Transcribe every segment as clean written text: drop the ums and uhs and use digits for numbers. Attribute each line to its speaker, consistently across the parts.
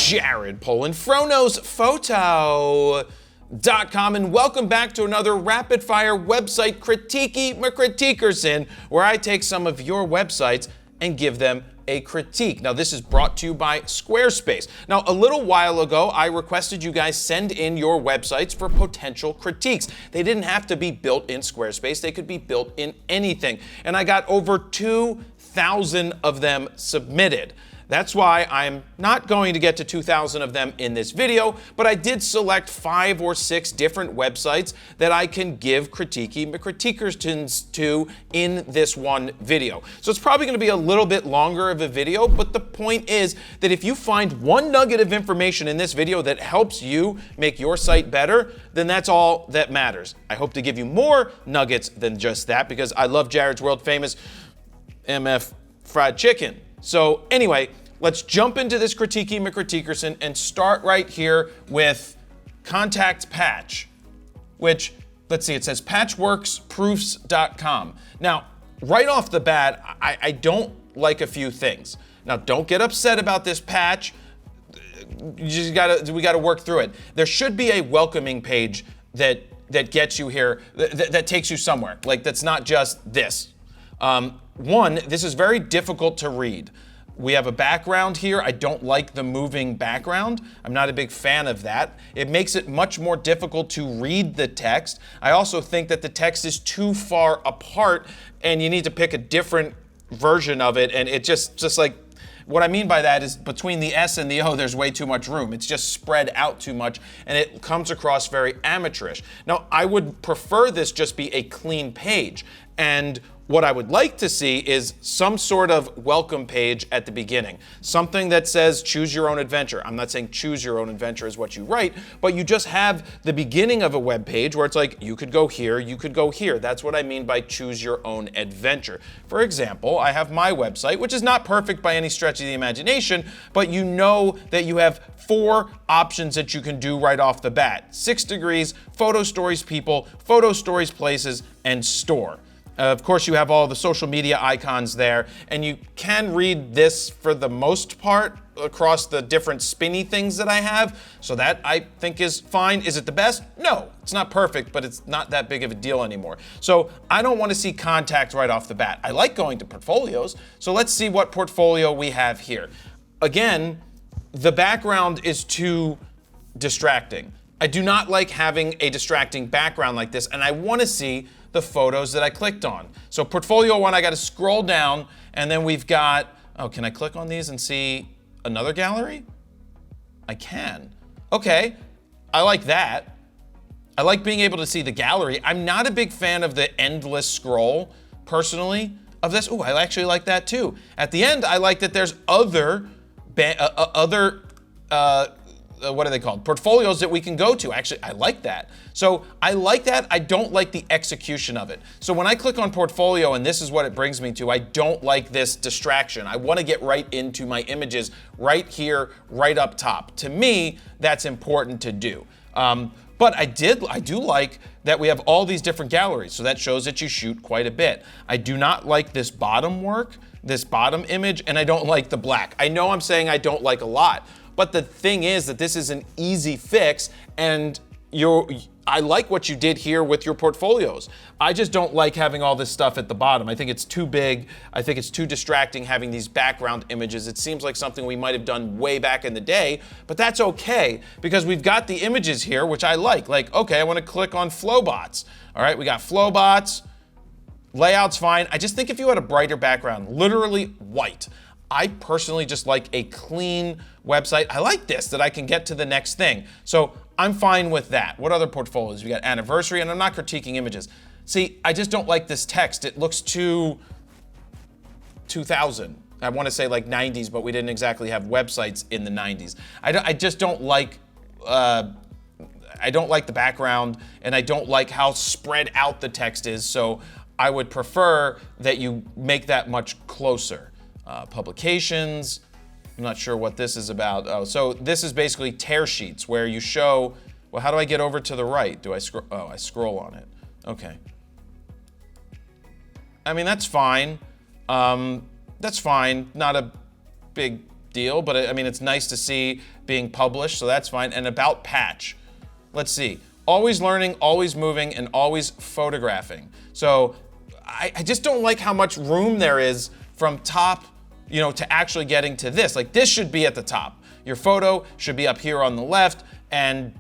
Speaker 1: Jared Polin, FroKnowsPhoto.com, and welcome back to another rapid fire website critiquey McCritiquerson, where I take some of your websites and give them a critique. Now, this is brought to you by Squarespace. Now, a little while ago, I requested you guys send in your websites for potential critiques. They didn't have to be built in Squarespace. They could be built in anything. And I got over 2,000 of them submitted. That's why I'm not going to get to 2,000 of them in this video, but I did select 5 or 6 different websites that I can give critiquey McCritiquersons to in this one video. So it's probably going to be a little bit longer of a video, but the point is that if you find one nugget of information in this video that helps you make your site better, then that's all that matters. I hope to give you more nuggets than just that, because I love Jared's world famous MF fried chicken. So anyway, let's jump into this critiquey McCritiquerson and start right here with Contact Patch, which, let's see, it says patchworksproofs.com. Now, right off the bat, I don't like a few things. Now, don't get upset about this patch. We gotta work through it. There should be a welcoming page that gets you here, that takes you somewhere. Like, that's not just this. One, this is very difficult to read. We have a background here. I don't like the moving background. I'm not a big fan of that. It makes it much more difficult to read the text. I also think that the text is too far apart and you need to pick a different version of it, and it just like, what I mean by that is between the S and the O, there's way too much room. It's just spread out too much, and it comes across very amateurish. Now, I would prefer this just be a clean page, and what I would like to see is some sort of welcome page at the beginning. Something that says choose your own adventure. I'm not saying choose your own adventure is what you write, but you just have the beginning of a web page where it's like, you could go here, you could go here. That's what I mean by choose your own adventure. For example, I have my website, which is not perfect by any stretch of the imagination, but you know that you have 4 options that you can do right off the bat. 6 degrees, photo stories people, photo stories places, and store. Of course, you have all the social media icons there, and you can read this for the most part across the different spinny things that I have, so that I think is fine. Is it the best? No, it's not perfect, but it's not that big of a deal anymore. So I don't want to see contact right off the bat. I like going to portfolios, so let's see what portfolio we have here. Again, the background is too distracting. I do not like having a distracting background like this, and I want to see the photos that I clicked on. So portfolio 1, I got to scroll down, and then we've got, oh, can I click on these and see another gallery? I can. Okay, I like that. I like being able to see the gallery. I'm not a big fan of the endless scroll, personally, of this. Oh, I actually like that too. At the end, I like that there's other what are they called? Portfolios that we can go to. Actually, I like that. So I like that. I don't like the execution of it. So when I click on portfolio and this is what it brings me to, I don't like this distraction. I want to get right into my images right here, right up top. To me, that's important to do. But I do like that we have all these different galleries. So that shows that you shoot quite a bit. I do not like this bottom work, this bottom image, and I don't like the black. I know I'm saying I don't like a lot, but the thing is that this is an easy fix, and I like what you did here with your portfolios. I just don't like having all this stuff at the bottom. I think it's too big. I think it's too distracting having these background images. It seems like something we might have done way back in the day, but that's okay because we've got the images here, which I like. Like, okay, I want to click on Flowbots. All right, we got Flowbots. Layout's fine. I just think if you had a brighter background, literally white. I personally just like a clean website. I like this, that I can get to the next thing. So I'm fine with that. What other portfolios? We got anniversary, and I'm not critiquing images. See, I just don't like this text. It looks too 2000. I want to say like 90s, but we didn't exactly have websites in the 90s. I just don't like, I don't like the background, and I don't like how spread out the text is. So I would prefer that you make that much closer. Publications, I'm not sure what this is about. Oh, so this is basically tear sheets where you show, well, how do I get over to the right? Do I scroll? Oh, I scroll on it. Okay. I mean, that's fine. That's fine. Not a big deal, but I mean, it's nice to see being published, so that's fine. And about patch, let's see. Always learning, always moving, and always photographing. So I just don't like how much room there is from top, to actually getting to this. Like, this should be at the top. Your photo should be up here on the left, and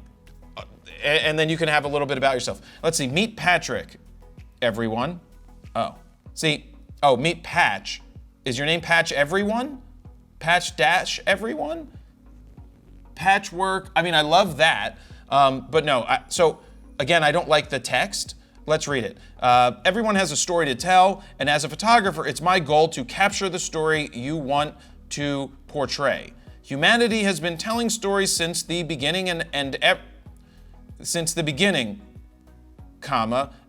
Speaker 1: then you can have a little bit about yourself. Let's see, meet Patrick, everyone. Meet Patch. Is your name Patch Everyone? Patch Dash Everyone? Patchwork. I mean, I love that, but no. So again, I don't like the text. Let's read it. Everyone has a story to tell, and as a photographer, it's my goal to capture the story you want to portray. Humanity has been telling stories since the beginning, and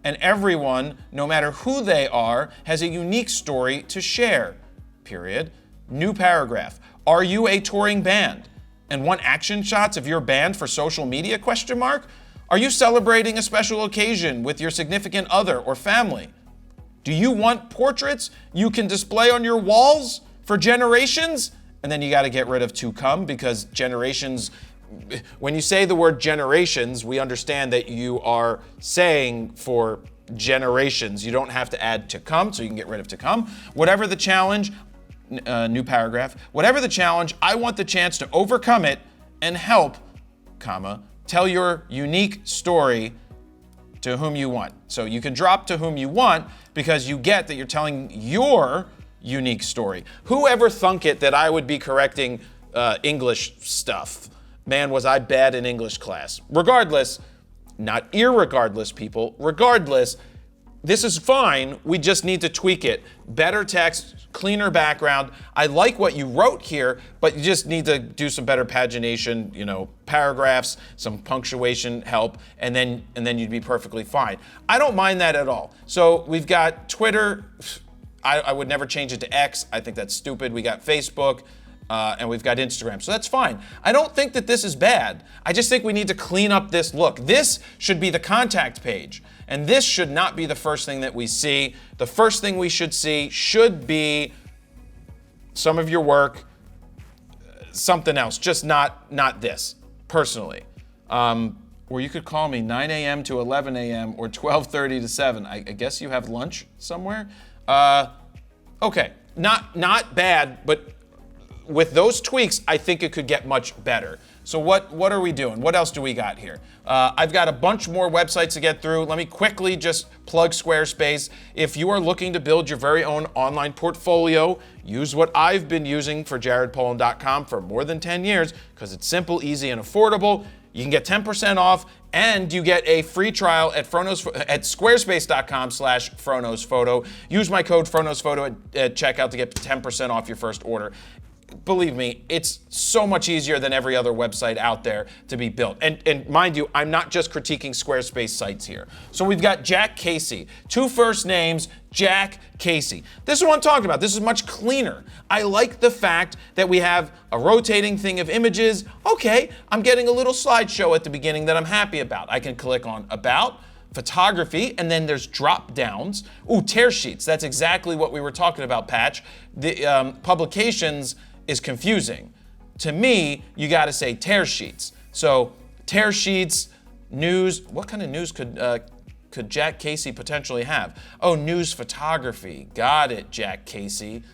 Speaker 1: everyone, no matter who they are, has a unique story to share. Period. New paragraph. Are you a touring band and want action shots of your band for social media? ? Are you celebrating a special occasion with your significant other or family? Do you want portraits you can display on your walls for generations? And then you got to get rid of to come, because generations, when you say the word generations, we understand that you are saying for generations. You don't have to add to come, so you can get rid of to come. Whatever the challenge, new paragraph. Whatever the challenge, I want the chance to overcome it and help, tell your unique story to whom you want. So you can drop to whom you want, because you get that you're telling your unique story. Whoever thunk it that I would be correcting English stuff? Man, was I bad in English class. Regardless, not irregardless, people, regardless, this is fine. We just need to tweak it. Better text, cleaner background. I like what you wrote here, but you just need to do some better pagination, paragraphs, some punctuation help, and then you'd be perfectly fine. I don't mind that at all. So we've got Twitter. I would never change it to X. I think that's stupid. We got Facebook, and we've got Instagram. So that's fine. I don't think that this is bad. I just think we need to clean up this look. This should be the contact page, and this should not be the first thing that we see. The first thing we should see should be some of your work, something else, just not this, personally. Or you could call me 9 a.m. to 11 a.m. or 12:30 to 7. I guess you have lunch somewhere. Okay, not bad, but with those tweaks, I think it could get much better. So what are we doing? What else do we got here? I've got a bunch more websites to get through. Let me quickly just plug Squarespace. If you are looking to build your very own online portfolio, use what I've been using for jaredpolin.com for more than 10 years, because it's simple, easy, and affordable. You can get 10% off, and you get a free trial at squarespace.com/FronosPhoto. Use my code FronosPhoto at checkout to get 10% off your first order. Believe me, it's so much easier than every other website out there to be built. And mind you, I'm not just critiquing Squarespace sites here. So we've got Jack Casey, 2 first names, Jack Casey. This is what I'm talking about. This is much cleaner. I like the fact that we have a rotating thing of images. Okay, I'm getting a little slideshow at the beginning that I'm happy about. I can click on About, Photography, and then there's drop downs. Ooh, tear sheets. That's exactly what we were talking about, Patch. The publications is confusing. To me, you got to say tear sheets. So tear sheets, news. What kind of news could Jack Casey potentially have? Oh, news photography. Got it, Jack Casey.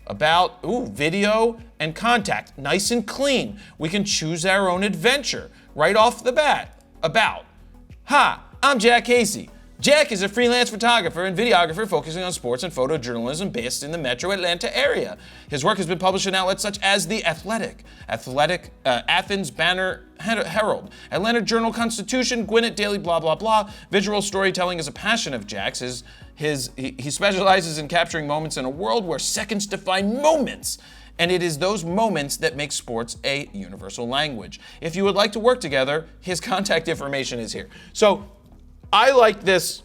Speaker 1: About, video and contact. Nice and clean. We can choose our own adventure right off the bat. About. Hi, I'm Jack Casey. Jack is a freelance photographer and videographer focusing on sports and photojournalism based in the metro Atlanta area. His work has been published in outlets such as The Athletic, Athens Banner Herald, Atlanta Journal-Constitution, Gwinnett Daily, blah, blah, blah. Visual storytelling is a passion of Jack's. He specializes in capturing moments in a world where seconds define moments. And it is those moments that make sports a universal language. If you would like to work together, his contact information is here. So I like this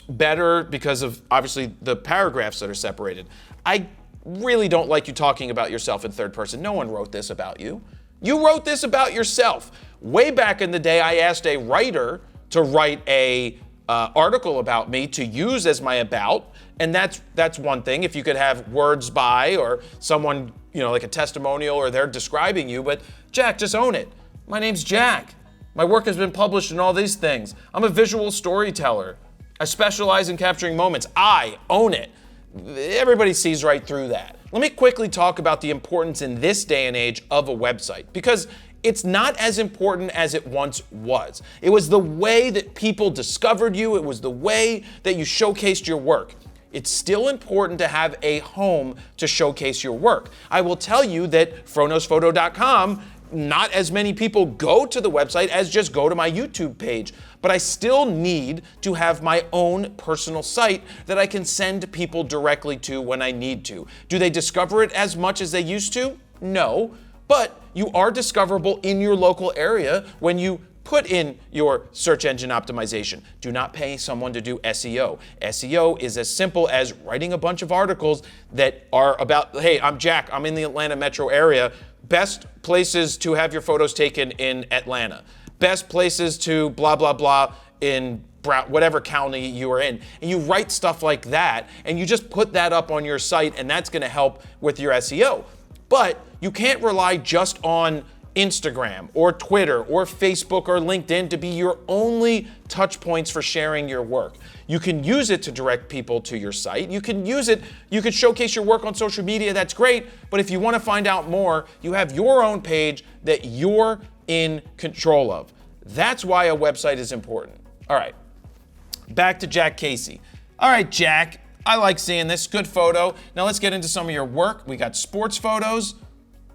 Speaker 1: better because of, obviously, the paragraphs that are separated. I really don't like you talking about yourself in third person. No one wrote this about you. You wrote this about yourself. Way back in the day, I asked a writer to write a article about me to use as my about, and that's one thing. If you could have words by or someone, like a testimonial or they're describing you, but Jack, just own it. My name's Jack. My work has been published in all these things. I'm a visual storyteller. I specialize in capturing moments. I own it. Everybody sees right through that. Let me quickly talk about the importance in this day and age of a website, because it's not as important as it once was. It was the way that people discovered you. It was the way that you showcased your work. It's still important to have a home to showcase your work. I will tell you that FronosPhoto.com, not as many people go to the website as just go to my YouTube page, but I still need to have my own personal site that I can send people directly to when I need to. Do they discover it as much as they used to? No, but you are discoverable in your local area when you put in your search engine optimization. Do not pay someone to do SEO. SEO is as simple as writing a bunch of articles that are about, hey, I'm Jack, I'm in the Atlanta metro area. Best places to have your photos taken in Atlanta. Best places to blah, blah, blah in whatever county you are in. And you write stuff like that, and you just put that up on your site, and that's gonna help with your SEO. But you can't rely just on Instagram or Twitter or Facebook or LinkedIn to be your only touch points for sharing your work. You can use it to direct people to your site. You can use it, you could showcase your work on social media, that's great, but if you want to find out more, you have your own page that you're in control of. That's why a website is important. All right, back to Jack Casey. All right, Jack, I like seeing this, good photo. Now let's get into some of your work. We got sports photos.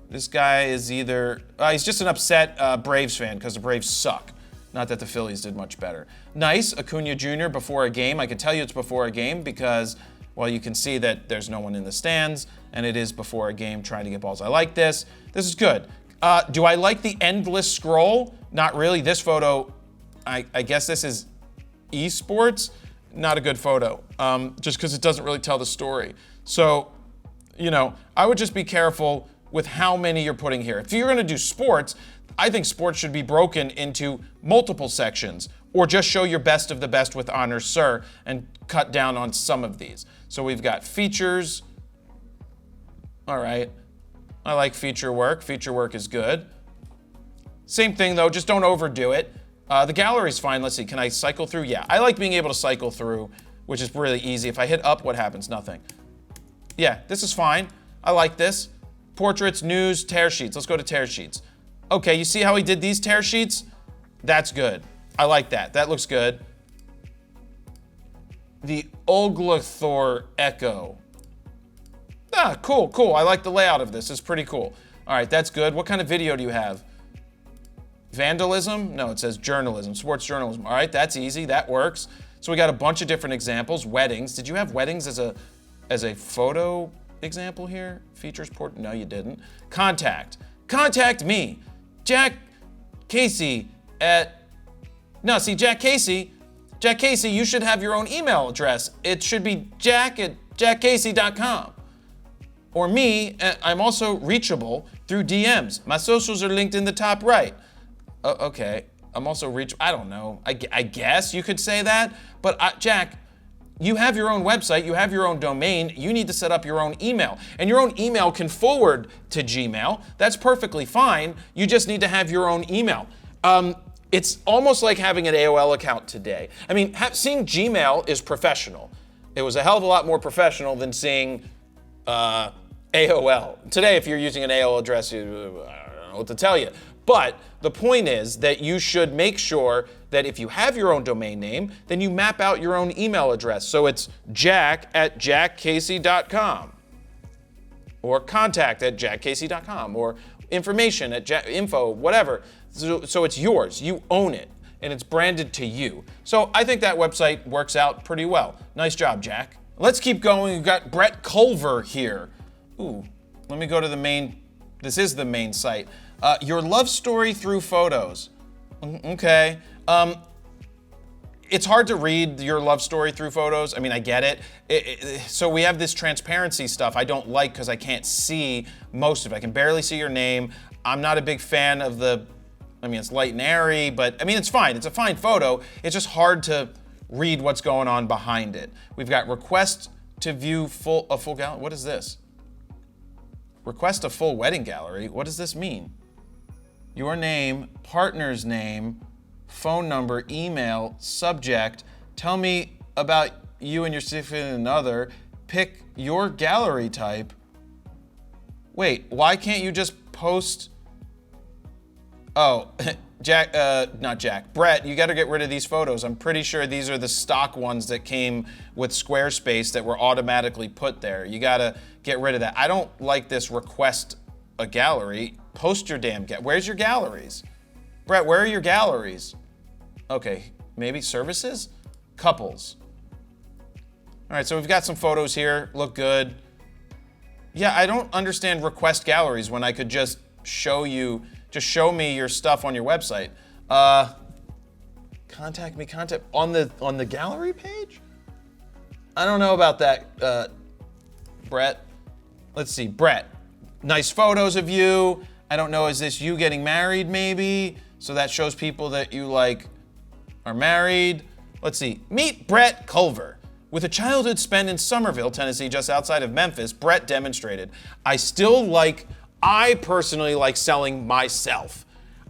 Speaker 1: This guy is either, he's just an upset Braves fan because the Braves suck. Not that the Phillies did much better. Nice, Acuna Jr. before a game. I can tell you it's before a game because, well, you can see that there's no one in the stands, and it is before a game trying to get balls. I like this. This is good. Do I like the endless scroll? Not really. This photo, I guess this is esports. Not a good photo, just because it doesn't really tell the story. So, I would just be careful with how many you're putting here. If you're gonna do sports, I think sports should be broken into multiple sections, or just show your best of the best with honors, sir, and cut down on some of these. So we've got features. All right, I like feature work. Feature work is good. Same thing though, just don't overdo it. The gallery's fine. Let's see, can I cycle through? Yeah, I like being able to cycle through, which is really easy. If I hit up, what happens? Nothing. Yeah, this is fine. I like this. Portraits, news, tear sheets. Let's go to tear sheets. Okay, you see how he did these tear sheets? That's good. I like that. That looks good. The Oglathor Echo. Ah, cool, cool. I like the layout of this. It's pretty cool. All right, that's good. What kind of video do you have? Vandalism? No, it says journalism, sports journalism. All right, that's easy. That works. So we got a bunch of different examples. Weddings. Did you have weddings as a photo example here? Features port? No, you didn't. Contact. Contact me. Jack Casey at... No, see, Jack Casey, you should have your own email address. It should be jack@jackcasey.com. Or me, I'm also reachable through DMs. My socials are linked in the top right. Okay, I'm also reachable. I don't know. I guess you could say that. But Jack, you have your own website, you have your own domain, you need to set up your own email. And your own email can forward to Gmail. That's perfectly fine. You just need to have your own email. It's almost like having an AOL account today. I mean, seeing Gmail is professional. It was a hell of a lot more professional than seeing AOL. Today, if you're using an AOL address, I don't know what to tell you. But the point is that you should make sure that if you have your own domain name, then you map out your own email address. So it's jack@jackcasey.com, or contact@jackcasey.com, or information at info, whatever. So it's yours. You own it, and it's branded to you. So I think that website works out pretty well. Nice job, Jack. Let's keep going. We've got Brett Culver here. Ooh, let me go to the main. This is the main site. Your love story through photos. Okay. It's hard to read your love story through photos. I mean, I get it. So we have this transparency stuff I don't like because I can't see most of it. I can barely see your name. I'm not a big fan of it's light and airy, but I mean, it's fine. It's a fine photo. It's just hard to read what's going on behind it. We've got request to view a full gallery. What is this? Request a full wedding gallery. What does this mean? Your name, partner's name, phone number, email, subject. Tell me about you and your significant other. Pick your gallery type. Wait, why can't you just post? Oh, Brett, you got to get rid of these photos. I'm pretty sure these are the stock ones that came with Squarespace that were automatically put there. You got to get rid of that. I don't like this request a gallery. Post your damn where's your galleries? Brett, where are your galleries? Okay, maybe services? Couples. All right, so we've got some photos here, look good. Yeah, I don't understand request galleries when I could just show me your stuff on your website. Contact me on the gallery page? I don't know about that, Brett. Let's see, Brett. Nice photos of you. I don't know, is this you getting married maybe? So that shows people that you are married. Let's see, meet Brett Culver. With a childhood spent in Somerville, Tennessee, just outside of Memphis, Brett demonstrated, I personally like selling myself.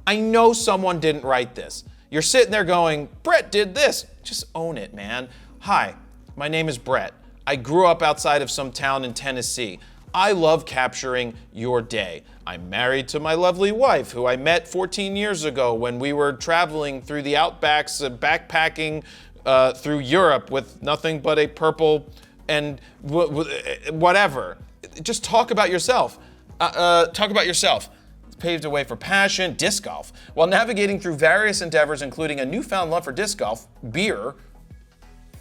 Speaker 1: I know someone didn't write this. You're sitting there going, Brett did this. Just own it, man. Hi, my name is Brett. I grew up outside of some town in Tennessee. I love capturing your day. I'm married to my lovely wife, who I met 14 years ago when we were traveling through the outbacks, backpacking through Europe with nothing but a purple and whatever. Just talk about yourself. Paved a way for passion, disc golf. While navigating through various endeavors, including a newfound love for disc golf, beer.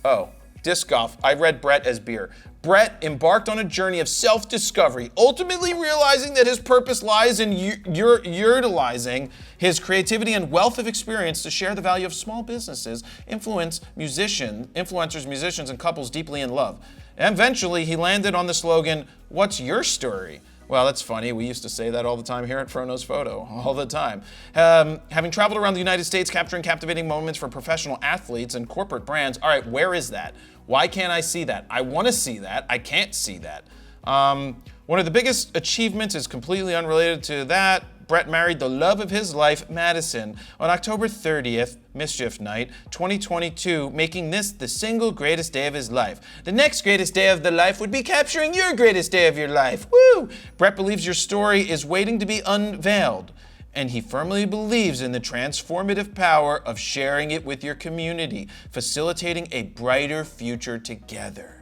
Speaker 1: Oh, disc golf. I read Brett as beer. Brett embarked on a journey of self-discovery, ultimately realizing that his purpose lies in utilizing his creativity and wealth of experience to share the value of small businesses, influencers, musicians, and couples deeply in love. And eventually, he landed on the slogan, "What's your story?" Well, that's funny. We used to say that all the time here at Frono's Photo, all the time. Having traveled around the United States, capturing captivating moments for professional athletes and corporate brands. All right, where is that? Why can't I see that? I want to see that. I can't see that. One of the biggest achievements is completely unrelated to that. Brett married the love of his life, Madison, on October 30th, Mischief Night, 2022, making this the single greatest day of his life. The next greatest day of the life would be capturing your greatest day of your life. Woo! Brett believes your story is waiting to be unveiled, and he firmly believes in the transformative power of sharing it with your community, facilitating a brighter future together.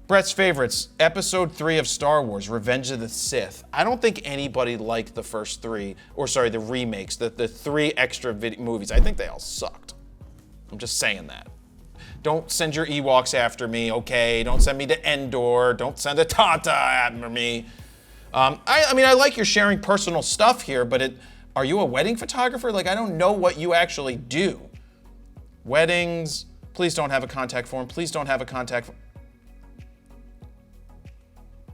Speaker 1: Brett's favorites, Episode 3 of Star Wars, Revenge of the Sith. I don't think anybody liked the first three, the remakes, the three extra movies. I think they all sucked. I'm just saying that. Don't send your Ewoks after me, okay? Don't send me to Endor. Don't send a Tata after me. I like you're sharing personal stuff here, but are you a wedding photographer? I don't know what you actually do. Weddings, please don't have a contact form. Please don't have a contact form.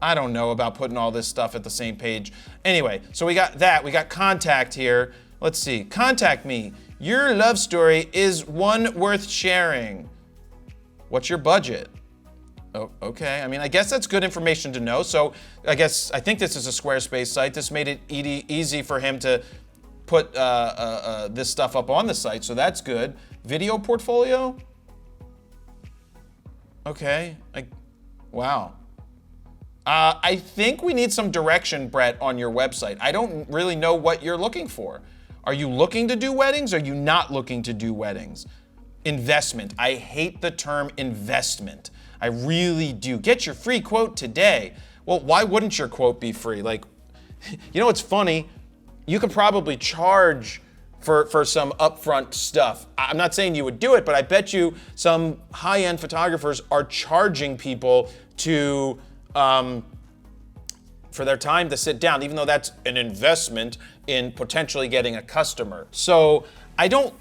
Speaker 1: I don't know about putting all this stuff at the same page. Anyway, so we got that. We got contact here. Let's see. Contact me. Your love story is one worth sharing. What's your budget? Oh, okay. I guess that's good information to know. So I think this is a Squarespace site. This made it easy for him to put this stuff up on the site. So that's good. Video portfolio? Okay. Wow. I think we need some direction, Brett, on your website. I don't really know what you're looking for. Are you looking to do weddings? Or are you not looking to do weddings? Investment. I hate the term investment. I really do. Get your free quote today. Well, why wouldn't your quote be free? It's funny. You could probably charge for some upfront stuff. I'm not saying you would do it, but I bet you some high-end photographers are charging people for their time to sit down, even though that's an investment in potentially getting a customer. So I don't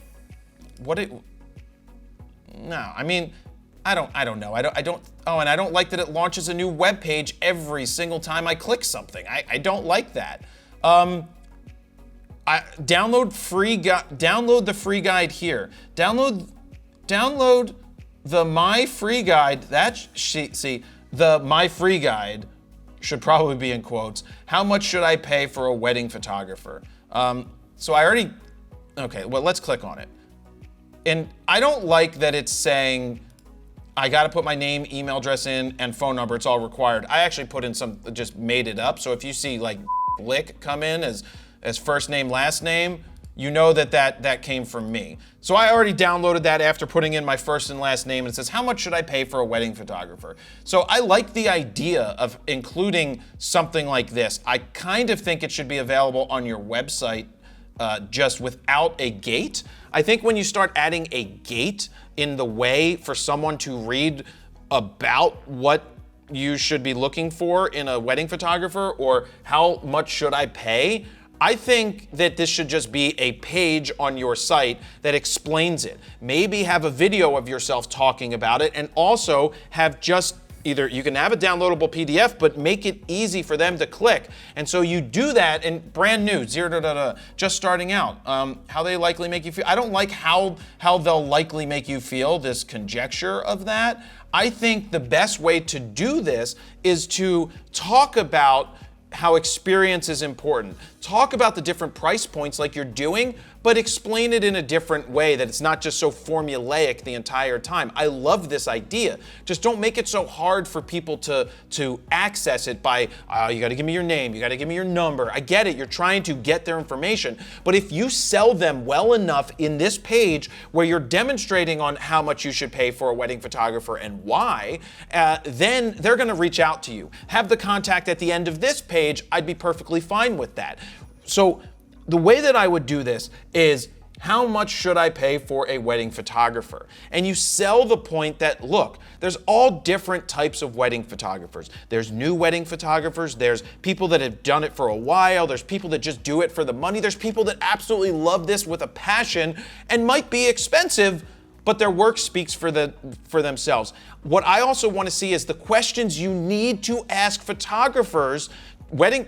Speaker 1: know. And I don't like that it launches a new web page every single time I click something. I don't like that. Download the free guide here. Download download the My Free Guide. The My Free Guide should probably be in quotes. How much should I pay for a wedding photographer? So I already, okay, well, let's click on it. And I don't like that it's saying I gotta put my name, email address in, and phone number. It's all required. I actually put in some, just made it up. So if you see like Blick come in as first name, last name, you know that came from me. So I already downloaded that after putting in my first and last name, and it says, how much should I pay for a wedding photographer? So I like the idea of including something like this. I kind of think it should be available on your website just without a gate. I think when you start adding a gate in the way for someone to read about what you should be looking for in a wedding photographer or how much should I pay, I think that this should just be a page on your site that explains it. Maybe have a video of yourself talking about it, and also have just either, you can have a downloadable PDF, but make it easy for them to click. And so you do that, and brand new, just starting out. How they likely make you feel. I don't like how they'll likely make you feel, this conjecture of that. I think the best way to do this is to talk about how experience is important. Talk about the different price points like you're doing, but explain it in a different way, that it's not just so formulaic the entire time. I love this idea. Just don't make it so hard for people to access it by, you gotta give me your name, you gotta give me your number. I get it, you're trying to get their information, but if you sell them well enough in this page where you're demonstrating on how much you should pay for a wedding photographer and why, then they're gonna reach out to you. Have the contact at the end of this page, I'd be perfectly fine with that. So the way that I would do this is, how much should I pay for a wedding photographer? And you sell the point that, look, there's all different types of wedding photographers. There's new wedding photographers, there's people that have done it for a while, there's people that just do it for the money, there's people that absolutely love this with a passion and might be expensive, but their work speaks for themselves. What I also want to see is the questions you need to ask photographers,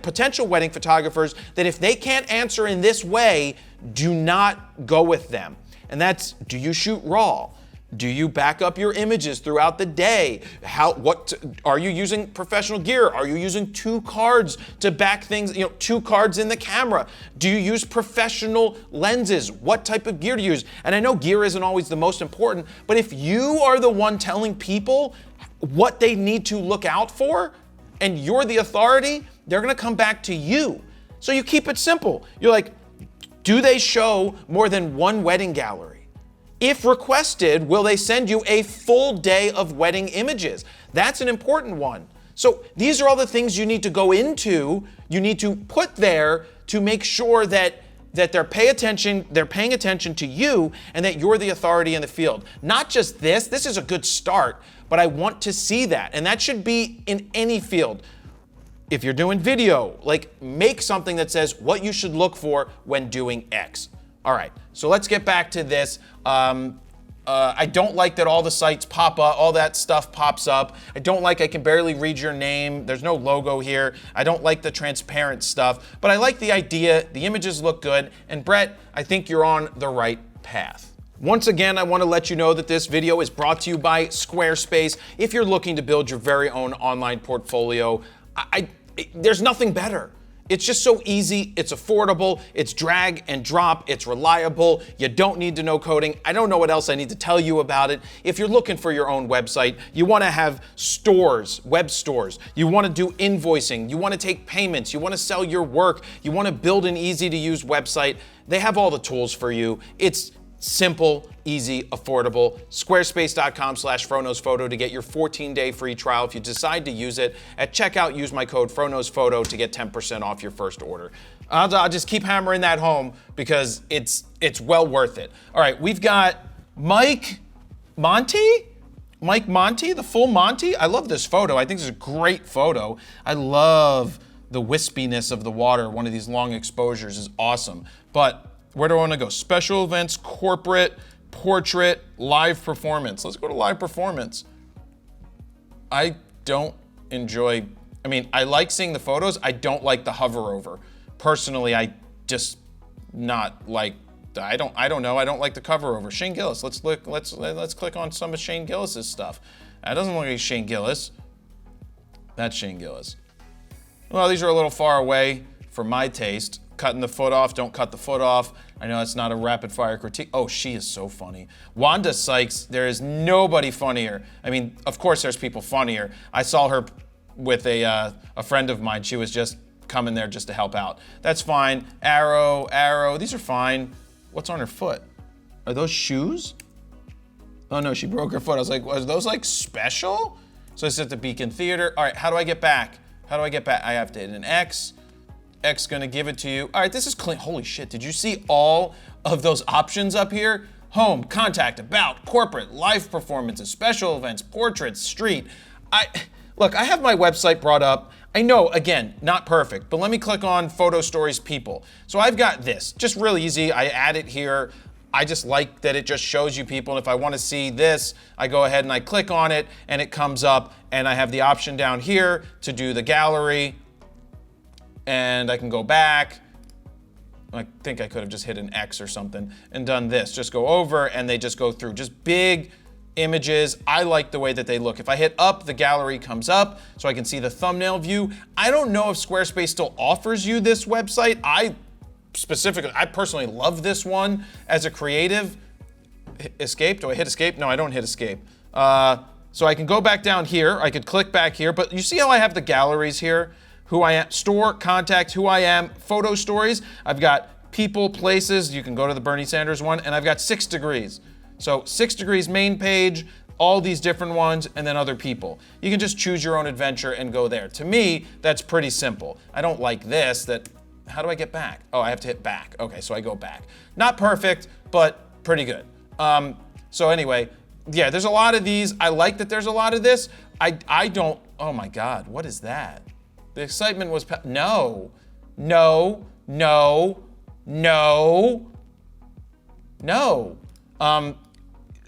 Speaker 1: potential wedding photographers, that if they can't answer in this way, do not go with them. And that's, do you shoot RAW? Do you back up your images throughout the day? Are you using professional gear? Are you using two cards to back things, two cards in the camera? Do you use professional lenses? What type of gear do you use? And I know gear isn't always the most important, but if you are the one telling people what they need to look out for, and you're the authority, they're gonna come back to you. So you keep it simple. You're like, do they show more than one wedding gallery? If requested, will they send you a full day of wedding images? That's an important one. So these are all the things you need to go into, you need to put there to make sure that they're paying attention to you and that you're the authority in the field. Not just this is a good start, but I want to see that. And that should be in any field. If you're doing video, like, make something that says what you should look for when doing X. All right, so let's get back to this. I don't like that all the sites pop up, all that stuff pops up. I don't like I can barely read your name. There's no logo here. I don't like the transparent stuff, but I like the idea. The images look good. And Brett, I think you're on the right path. Once again, I want to let you know that this video is brought to you by Squarespace. If you're looking to build your very own online portfolio, there's nothing better. It's just so easy, it's affordable, it's drag and drop, it's reliable, you don't need to know coding. I don't know what else I need to tell you about it. If you're looking for your own website, you wanna have stores, web stores, you wanna do invoicing, you wanna take payments, you wanna sell your work, you wanna build an easy to use website, they have all the tools for you. It's simple, easy, affordable. Squarespace.com/FroKnowsPhoto to get your 14-day free trial. If you decide to use it, at checkout, use my code FroKnowsPhoto to get 10% off your first order. I'll just keep hammering that home because it's well worth it. All right, we've got Mike Monty, the full Monty. I love this photo. I think this is a great photo. I love the wispiness of the water. One of these long exposures is awesome. But where do I want to go? Special events, corporate, portrait, live performance. Let's go to live performance. I don't enjoy, I like seeing the photos. I don't like the hover over. Personally, I just not like I don't know. I don't like the cover over. Shane Gillis. Let's click on some of Shane Gillis's stuff. That doesn't look like Shane Gillis. That's Shane Gillis. Well, these are a little far away for my taste. Cutting the foot off, don't cut the foot off. I know that's not a rapid fire critique. Oh, she is so funny. Wanda Sykes, there is nobody funnier. I mean, of course there's people funnier. I saw her with a friend of mine. She was just coming there just to help out. That's fine. Arrow, these are fine. What's on her foot? Are those shoes? Oh no, she broke her foot. I was like, was those like special? So it's at the Beacon Theater. All right, how do I get back? How do I get back? I have to hit an X. X gonna give it to you. All right, this is clean. Holy shit, did you see all of those options up here? Home, contact, about, corporate, live performances, special events, portraits, street. Look, I have my website brought up. I know, again, not perfect, but let me click on Photo Stories People. So I've got this, just real easy. I add it here. I just like that it just shows you people. And if I want to see this, I go ahead and I click on it and it comes up and I have the option down here to do the gallery. And I can go back. I think I could have just hit an X or something and done this. Just go over and they just go through. Just big images. I like the way that they look. If I hit up, the gallery comes up so I can see the thumbnail view. I don't know if Squarespace still offers you this website. I personally love this one as a creative. Escape, do I hit escape? No, I don't hit escape. So I can go back down here. I could click back here, but you see how I have the galleries here? Who I am, store, contact, who I am, photo stories. I've got people, places. You can go to the Bernie Sanders one, and I've got 6 degrees. So 6 degrees main page, all these different ones, and then other people. You can just choose your own adventure and go there. To me, that's pretty simple. I don't like this, how do I get back? Oh, I have to hit back. Okay, so I go back. Not perfect, but pretty good. So anyway, yeah, there's a lot of these. I like that there's a lot of this. I don't, oh my God, what is that? The excitement was, no.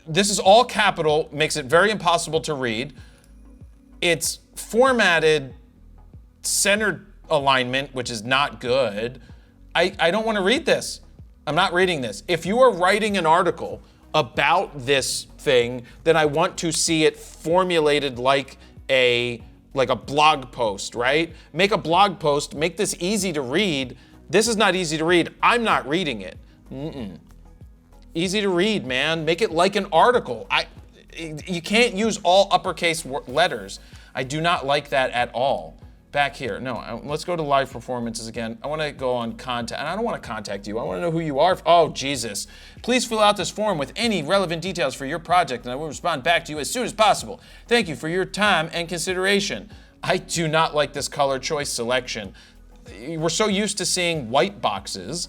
Speaker 1: This is all capital, makes it very impossible to read. It's formatted, centered alignment, which is not good. I don't want to read this. I'm not reading this. If you are writing an article about this thing, then I want to see it formulated like a blog post, right? Make a blog post, make this easy to read. This is not easy to read. I'm not reading it. Easy to read, man. Make it like an article. You can't use all uppercase letters. I do not like that at all. Back here, no, let's go to live performances again. I want to go on contact, and I don't want to contact you. I want to know who you are. Oh, Jesus. Please fill out this form with any relevant details for your project, and I will respond back to you as soon as possible. Thank you for your time and consideration. I do not like this color choice selection. We're so used to seeing white boxes,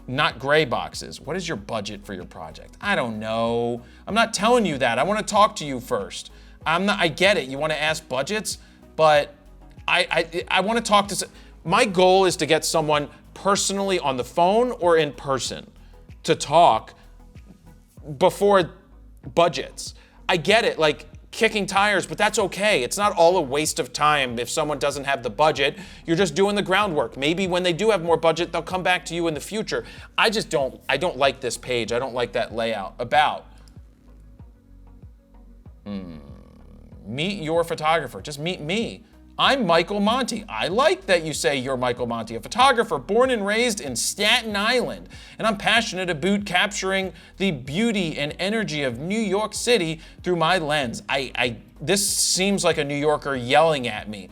Speaker 1: not gray boxes. What is your budget for your project? I don't know. I'm not telling you that. I want to talk to you first. I get it. You want to ask budgets, but I want to talk to, my goal is to get someone personally on the phone or in person to talk before budgets. I get it, like kicking tires, but that's okay. It's not all a waste of time if someone doesn't have the budget. You're just doing the groundwork. Maybe when they do have more budget, they'll come back to you in the future. I don't like this page. I don't like that layout. About. Meet your photographer. Just meet me. I'm Michael Monty. I like that you say you're Michael Monty, a photographer born and raised in Staten Island, and I'm passionate about capturing the beauty and energy of New York City through my lens. This seems like a New Yorker yelling at me.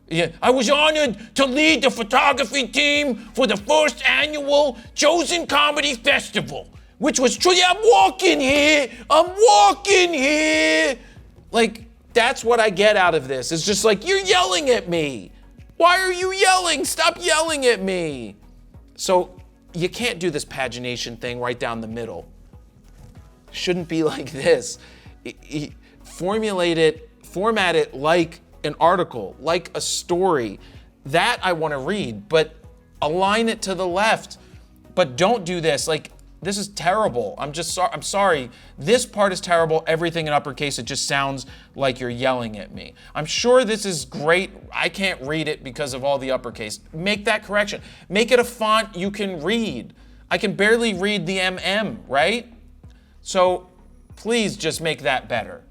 Speaker 1: Yeah, I was honored to lead the photography team for the first annual Chosen Comedy Festival, which was truly, I'm walking here. Like, that's what I get out of this. It's just like, you're yelling at me. Why are you yelling? Stop yelling at me. So you can't do this pagination thing right down the middle. Shouldn't be like this. Format it like an article, like a story. That I want to read, but align it to the left. But don't do this. Like, this is terrible. I'm sorry. This part is terrible. Everything in uppercase, it just sounds like you're yelling at me. I'm sure this is great. I can't read it because of all the uppercase. Make that correction. Make it a font you can read. I can barely read the MM, right? So please just make that better.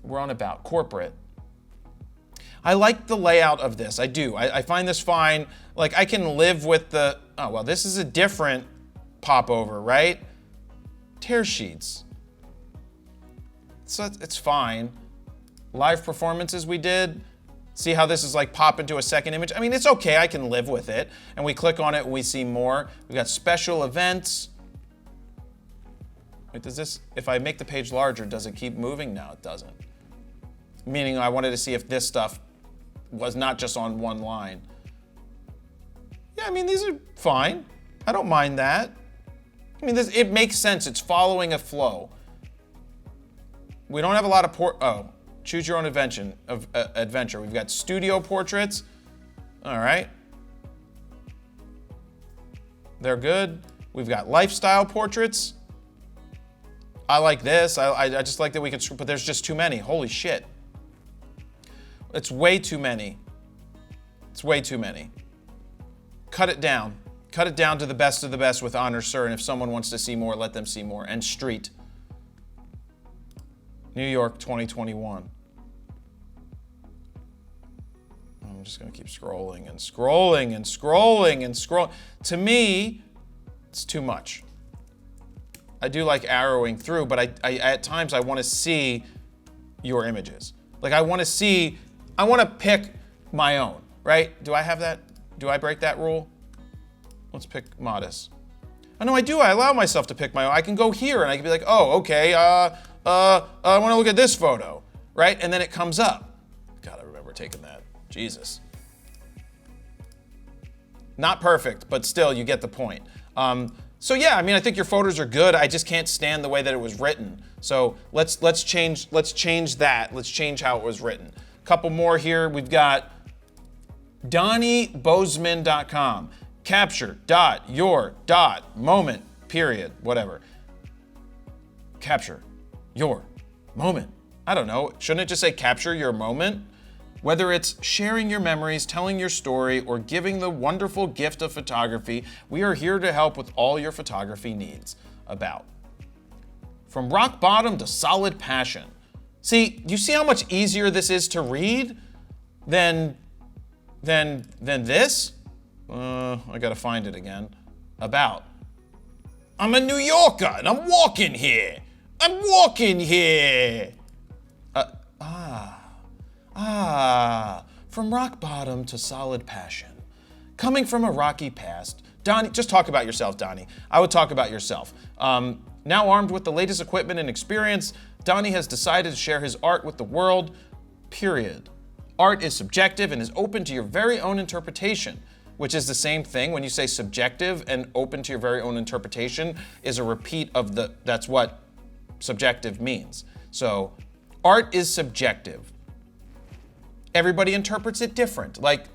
Speaker 1: We're on about corporate. I like the layout of this. I do. I find this fine. Like, I can live with the, oh, well, this is a different popover, right? Tear sheets. So it's fine. Live performances we did. See how this is like pop into a second image? I mean, it's okay. I can live with it. And we click on it and we see more. We got special events. Wait, does this, if I make the page larger, does it keep moving? No, it doesn't. Meaning I wanted to see if this stuff was not just on one line. Yeah, I mean, these are fine. I don't mind that. I mean, it makes sense. It's following a flow. We don't have a lot of choose your own adventure. We've got studio portraits. All right. They're good. We've got lifestyle portraits. I like this. I just like that we could, but there's just too many. Holy shit. It's way too many. It's way too many. Cut it down. Cut it down to the best of the best with honor, sir. And if someone wants to see more, let them see more. And street. New York, 2021. I'm just going to keep scrolling and scrolling and scrolling and scrolling. To me, it's too much. I do like arrowing through, but I at times I want to see your images. Like, I want to pick my own, right? Do I have that? Do I break that rule? Let's pick modest. Oh, no, I do. I allow myself to pick my own. I can go here and I can be like, oh, okay, I want to look at this photo, right? And then it comes up. Gotta remember taking that. Jesus. Not perfect, but still, you get the point. So yeah, I mean, I think your photos are good. I just can't stand the way that it was written. So let's change that. Let's change how it was written. A couple more here. We've got DonnieBozeman.com. Capture your moment, period, whatever. Capture your moment. I don't know. Shouldn't it just say capture your moment? Whether it's sharing your memories, telling your story, or giving the wonderful gift of photography, we are here to help with all your photography needs. About. From rock bottom to solid passion. See, you see how much easier this is to read than this? I gotta find it again. About. I'm a New Yorker and I'm walking here. I'm walking here. From rock bottom to solid passion. Coming from a rocky past. Donnie, just talk about yourself, Donnie. I would talk about yourself. Now armed with the latest equipment and experience, Donnie has decided to share his art with the world, period. Art is subjective and is open to your very own interpretation, which is the same thing. When you say subjective and open to your very own interpretation is a repeat of that's what subjective means. So art is subjective. Everybody interprets it different. Like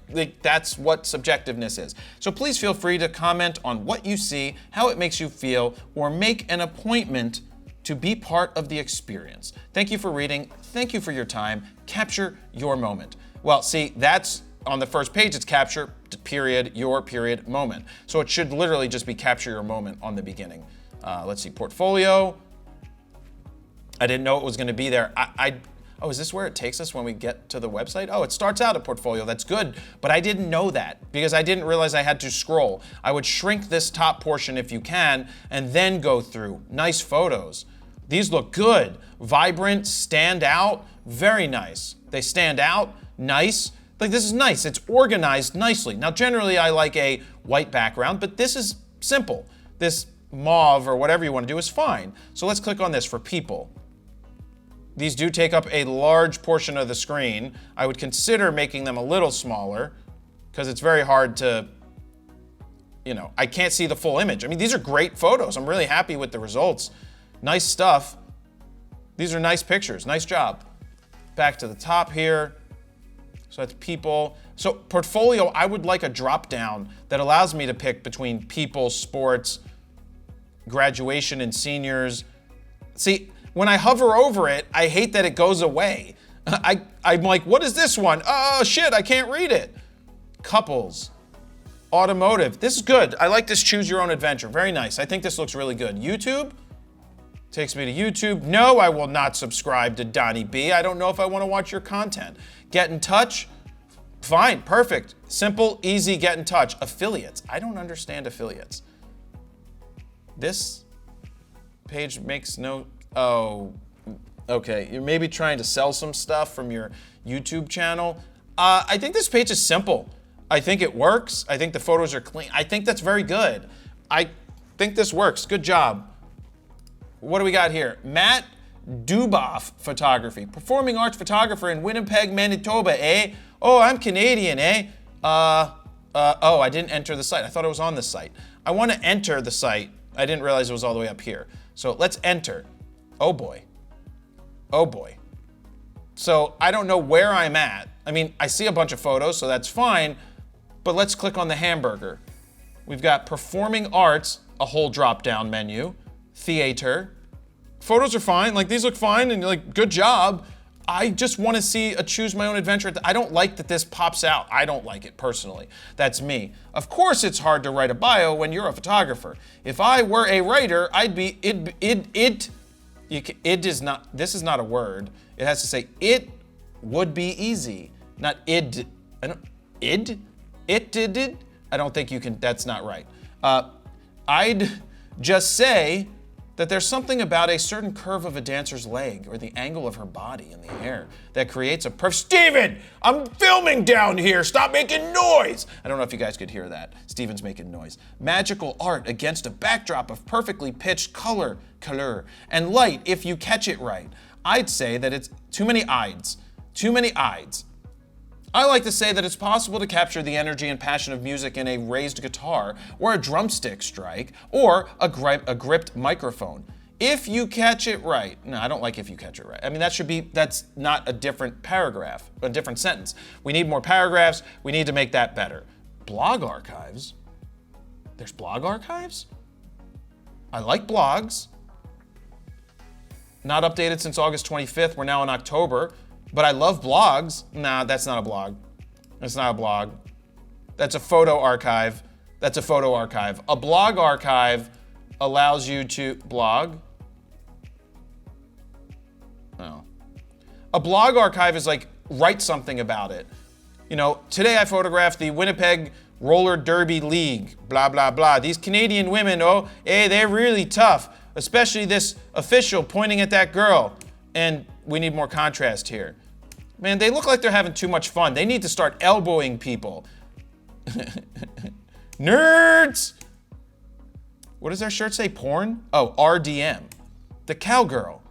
Speaker 1: that's what subjectiveness is. So please feel free to comment on what you see, how it makes you feel, or make an appointment to be part of the experience. Thank you for reading. Thank you for your time. Capture your moment. Well, see, that's on the first page, it's capture, period, your period, moment. So it should literally just be capture your moment on the beginning. Let's see, portfolio. I didn't know it was going to be there. Oh, is this where it takes us when we get to the website? Oh, it starts out at portfolio. That's good. But I didn't know that because I didn't realize I had to scroll. I would shrink this top portion if you can and then go through. Nice photos. These look good. Vibrant, stand out, very nice. They stand out, nice. Like, this is nice. It's organized nicely. Now, generally, I like a white background, but this is simple. This mauve or whatever you want to do is fine. So let's click on this for people. These do take up a large portion of the screen. I would consider making them a little smaller because it's very hard to, I can't see the full image. I mean, these are great photos. I'm really happy with the results. Nice stuff. These are nice pictures. Nice job. Back to the top here. So that's people. So portfolio, I would like a drop down that allows me to pick between people, sports, graduation and seniors. See, when I hover over it, I hate that it goes away. I'm like, what is this one? Oh shit, I can't read it. Couples. Automotive. This is good. I like this choose your own adventure. Very nice. I think this looks really good. YouTube. Takes me to YouTube. No, I will not subscribe to Donnie B. I don't know if I want to watch your content. Get in touch. Fine. Perfect. Simple, easy, get in touch. Affiliates. I don't understand affiliates. This page makes no... Oh, okay. You're maybe trying to sell some stuff from your YouTube channel. I think this page is simple. I think it works. I think the photos are clean. I think that's very good. I think this works. Good job. What do we got here? Matt Duboff Photography. Performing arts photographer in Winnipeg, Manitoba, eh? Oh, I'm Canadian, eh? Oh, I didn't enter the site. I thought it was on the site. I want to enter the site. I didn't realize it was all the way up here. So let's enter. Oh boy. Oh boy. So I don't know where I'm at. I mean, I see a bunch of photos, so that's fine, but let's click on the hamburger. We've got performing arts, a whole drop-down menu, theater. Photos are fine, like these look fine, and like, good job. I just want to see a choose my own adventure. I don't like that this pops out. I don't like it personally. That's me. Of course it's hard to write a bio when you're a photographer. If I were a writer, I'd be, this is not a word. It has to say, it would be easy. Not id, I don't think you can, that's not right. I'd just say that there's something about a certain curve of a dancer's leg or the angle of her body in the air that creates a Steven, I'm filming down here, stop making noise. I don't know if you guys could hear that. Steven's making noise. Magical art against a backdrop of perfectly pitched color, and light if you catch it right. I'd say that it's too many I'ds. I like to say that it's possible to capture the energy and passion of music in a raised guitar, or a drumstick strike, or a gripped microphone. If you catch it right. No, I don't like if you catch it right. I mean, that's not a different paragraph, a different sentence. We need more paragraphs. We need to make that better. Blog archives? There's blog archives? I like blogs. Not updated since August 25th. We're now in October. But I love blogs. Nah, that's not a blog. That's not a blog. That's a photo archive. That's a photo archive. A blog archive allows you to blog. Oh. A blog archive is like, write something about it. You know, today I photographed the Winnipeg Roller Derby League, blah, blah, blah. These Canadian women, oh, hey, they're really tough, especially this official pointing at that girl. And we need more contrast here. Man, they look like they're having too much fun. They need to start elbowing people. Nerds! What does their shirt say? Porn? Oh, RDM. The cowgirl.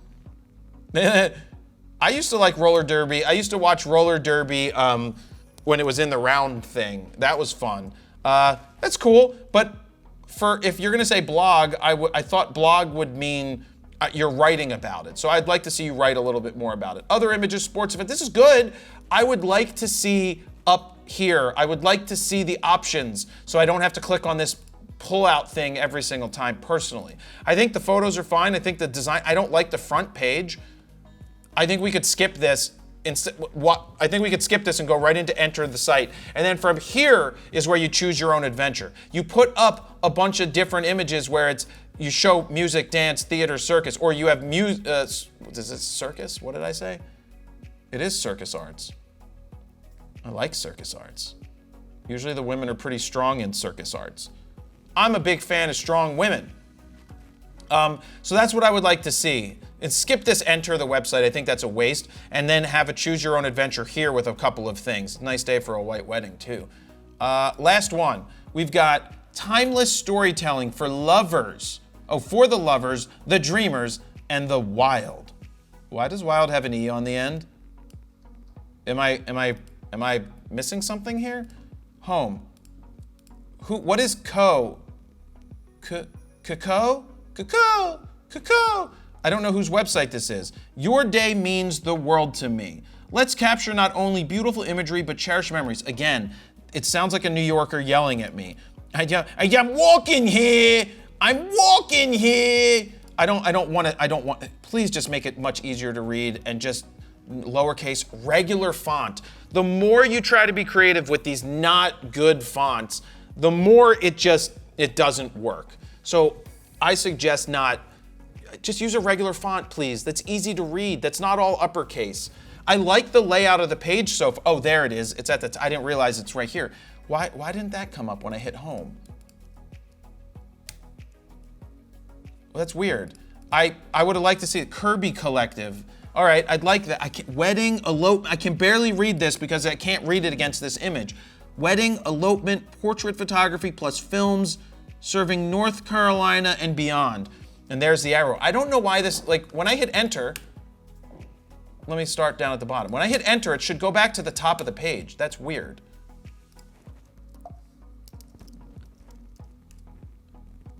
Speaker 1: I used to like roller derby. I used to watch roller derby when it was in the round thing. That was fun. That's cool, but if you're gonna say blog, I thought blog would mean you're writing about it. So I'd like to see you write a little bit more about it. Other images, sports event, this is good. I would like to see up here, I would like to see the options so I don't have to click on this pull-out thing every single time personally. I think the photos are fine. I think the design, I don't like the front page. I think we could skip this. I think we could skip this and go right into enter the site. And then from here is where you choose your own adventure. You put up a bunch of different images where you show music, dance, theater, circus, or you have is it circus? What did I say? It is circus arts. I like circus arts. Usually the women are pretty strong in circus arts. I'm a big fan of strong women. So that's what I would like to see. And skip this enter the website. I think that's a waste. And then have a choose your own adventure here with a couple of things. Nice day for a white wedding too. Last one. We've got timeless storytelling for lovers. Oh, for the lovers, the dreamers, and the wild. Why does wild have an E on the end? Am I missing something here? Home. What is co? Coco? I don't know whose website this is. Your day means the world to me. Let's capture not only beautiful imagery, but cherished memories. Again, it sounds like a New Yorker yelling at me. I'm walking here. I'm walking here. I don't want, please just make it much easier to read and just lowercase regular font. The more you try to be creative with these not good fonts, the more it doesn't work. So I suggest just use a regular font, please. That's easy to read. That's not all uppercase. I like the layout of the page so far. Oh, there it is. It's at the I didn't realize it's right here. Why didn't that come up when I hit home? Well, that's weird. I would have liked to see it. Kirby Collective. All right, I'd like that. Wedding, elopement. I can barely read this because I can't read it against this image. Wedding, elopement, portrait photography plus films serving North Carolina and beyond. And there's the arrow. I don't know why this, like when I hit enter, let me start down at the bottom. When I hit enter, it should go back to the top of the page. That's weird.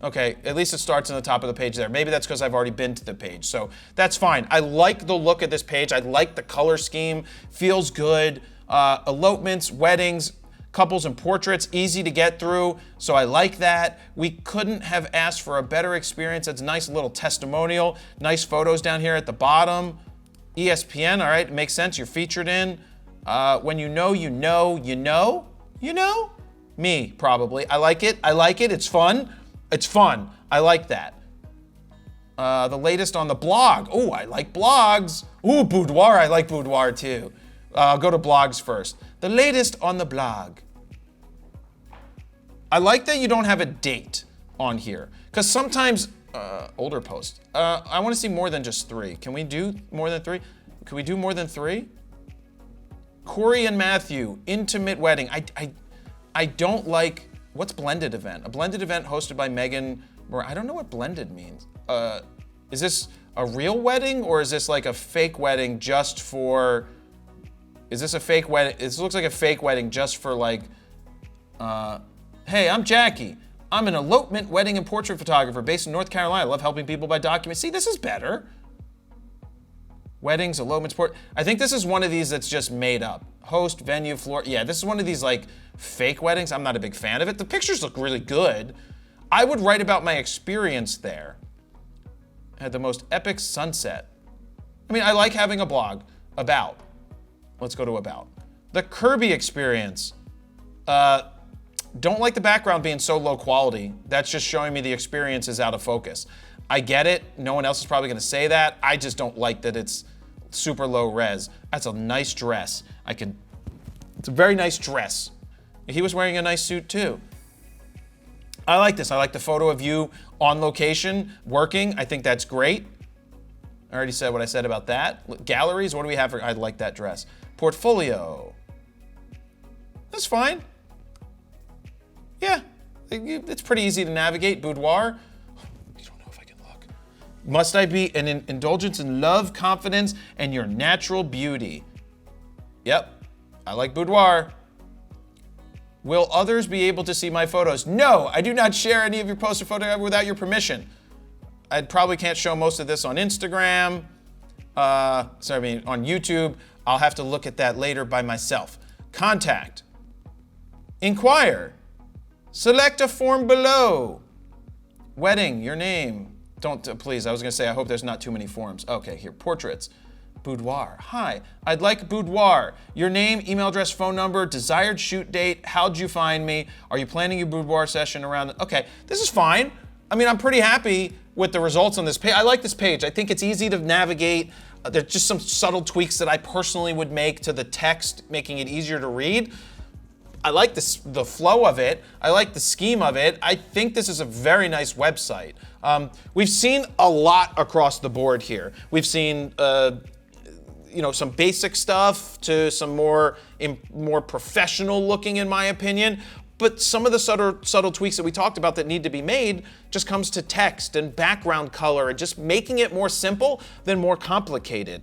Speaker 1: Okay, at least it starts on the top of the page there. Maybe that's because I've already been to the page, so that's fine. I like the look of this page. I like the color scheme. Feels good. Elopements, weddings, couples and portraits, easy to get through, so I like that. We couldn't have asked for a better experience. It's a nice little testimonial. Nice photos down here at the bottom. ESPN, all right, it makes sense. You're featured in. When you know, you know, you know, you know? Me, probably. I like it. I like it. It's fun. It's fun. I like that. The latest on the blog. Oh, I like blogs. Ooh, boudoir. I like boudoir too. I'll go to blogs first. The latest on the blog. I like that you don't have a date on here, because sometimes older posts. I want to see more than just 3. Can we do more than 3? Can we do more than 3? Corey and Matthew, intimate wedding. I don't like. What's blended event? A blended event hosted by Megan. I don't know what blended means. Is this a real wedding or is this like a fake wedding just for? Is this a fake wedding? This looks like a fake wedding just for like. Hey, I'm Jackie. I'm an elopement, wedding, and portrait photographer based in North Carolina. I love helping people by document. See, this is better. Weddings, elopements, I think this is one of these that's just made up. Host, venue, floor. Yeah, this is one of these like fake weddings. I'm not a big fan of it. The pictures look really good. I would write about my experience there. I had the most epic sunset. I mean, I like having a blog about. Let's go to about. The Kirby experience. Don't like the background being so low quality. That's just showing me the experience is out of focus. I get it. No one else is probably going to say that. I just don't like that it's super low res. That's a nice dress. It's a very nice dress. He was wearing a nice suit too. I like this. I like the photo of you on location working. I think that's great. I already said what I said about that. Galleries, what do we have for? I like that dress. Portfolio. That's fine. Yeah, it's pretty easy to navigate. Boudoir. I don't know if I can look. Must I be an indulgence in love, confidence, and your natural beauty? Yep, I like boudoir. Will others be able to see my photos? No, I do not share any of your posts or photos without your permission. I probably can't show most of this on Instagram. On YouTube. I'll have to look at that later by myself. Contact. Inquire. Select a form below. Wedding, your name. Please, I was gonna say, I hope there's not too many forms. Okay, here, portraits. Boudoir. Hi, I'd like boudoir. Your name, email address, phone number, desired shoot date. How'd you find me? Are you planning your boudoir session around? Okay, this is fine. I mean, I'm pretty happy with the results on this page. I like this page. I think it's easy to navigate. There's just some subtle tweaks that I personally would make to the text, making it easier to read. I like the flow of it. I like the scheme of it. I think this is a very nice website. We've seen a lot across the board here. We've seen some basic stuff to some more professional looking, in my opinion. But some of the subtle tweaks that we talked about that need to be made just comes to text and background color and just making it more simple than more complicated.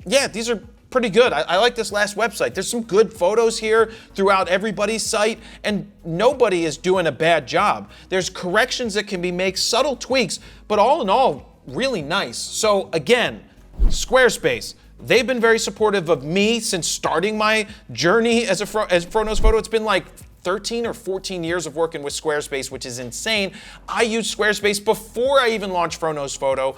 Speaker 1: These are pretty good. I like this last website. There's some good photos here throughout everybody's site, and nobody is doing a bad job. There's corrections that can be made, subtle tweaks, but all in all, really nice. So again, Squarespace. They've been very supportive of me since starting my journey as Fronos Photo. It's been like 13 or 14 years of working with Squarespace, which is insane. I used Squarespace before I even launched Fronos Photo.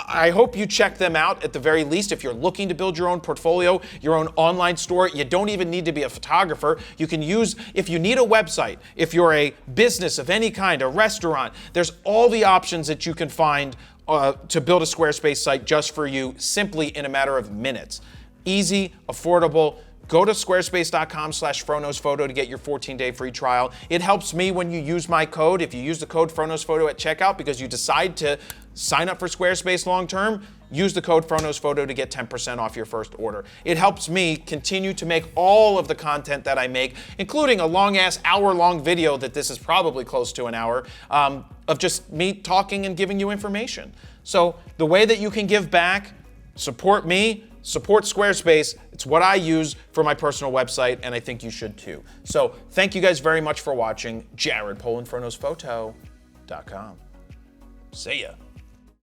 Speaker 1: I hope you check them out at the very least. If you're looking to build your own portfolio, your own online store, you don't even need to be a photographer. You can use, if you need a website, if you're a business of any kind, a restaurant, there's all the options that you can find to build a Squarespace site just for you, simply in a matter of minutes. Easy, affordable. Go to squarespace.com/FronosPhoto to get your 14-day free trial. It helps me when you use my code. If you use the code FronosPhoto at checkout because you decide to sign up for Squarespace long-term, use the code FronosPhoto to get 10% off your first order. It helps me continue to make all of the content that I make, including a long-ass hour-long video that this is probably close to an hour, of just me talking and giving you information. So the way that you can give back, support me, support Squarespace. It's what I use for my personal website, and I think you should too. So thank you guys very much for watching. Jared, PolinFronosPhoto.com. See ya.